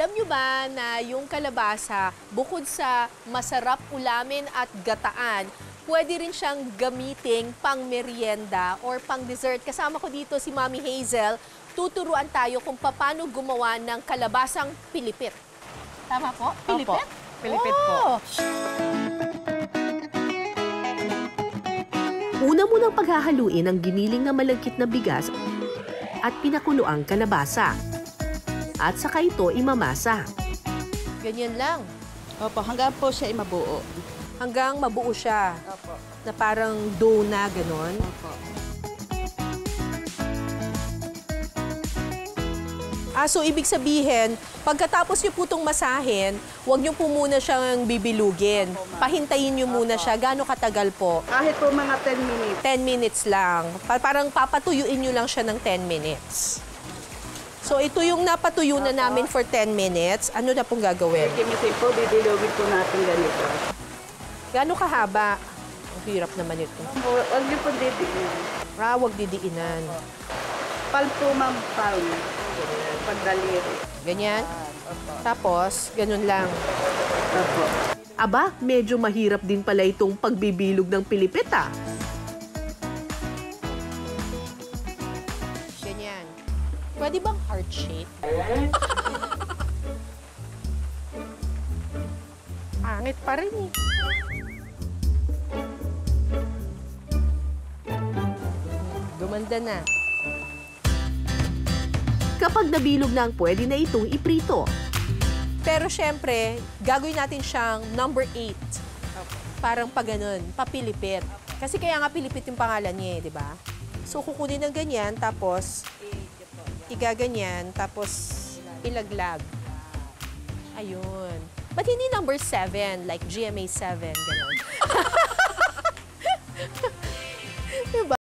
Alam nyo ba na yung kalabasa, bukod sa masarap ulamin at gataan, pwede rin siyang gamiting pang merienda or pang dessert. Kasama ko dito si Mami Hazel. Tuturuan tayo kung paano gumawa ng kalabasang pilipit. Tama po? Pilipit? Opo. Pilipit po. Una munang paghahaluin ang giniling na malagkit na bigas at pinakuloang kalabasa. At saka ito imamasa. Ganyan lang. Opo, hanggang po siya mabuo. Hanggang mabuo siya. Opo. Na parang dough na, ganon. Opo. So ibig sabihin, pagkatapos nyo po itong masahin, huwag nyo po muna siyang bibilugin. Pahintayin nyo muna siya. Gaano katagal po? Kahit po mga 10 minutes. 10 minutes lang. Parang papatuyuin nyo lang siya ng 10 minutes. So ito yung napatuyo na namin for 10 minutes. Ano na pong gagawin? Kimitin po, bibilugin po natin ganito. Gaano kahaba? Ang hirap naman ito. Huwag niyo po didiin. Huwag didiinan. Pal po, ma'am, pal. Pagdaliri. Ganyan. Opo. Tapos, ganun lang. Opo. Aba, medyo mahirap din pala itong pagbibilog ng pilipit ah. Ganyan. Pwede bang heart shape? Pangit pa rin eh. Gumanda na. Kapag nabilog na ang pwede na itong iprito. Pero syempre, gagawin natin siyang number 8. Parang pa ganun, papilipit. Kasi kaya nga pilipit yung pangalan niya eh, di ba? So kukunin ng ganyan, tapos igaganyan, tapos ilaglag. Ayun. Ba't hindi number 7, like GMA 7, gano'n?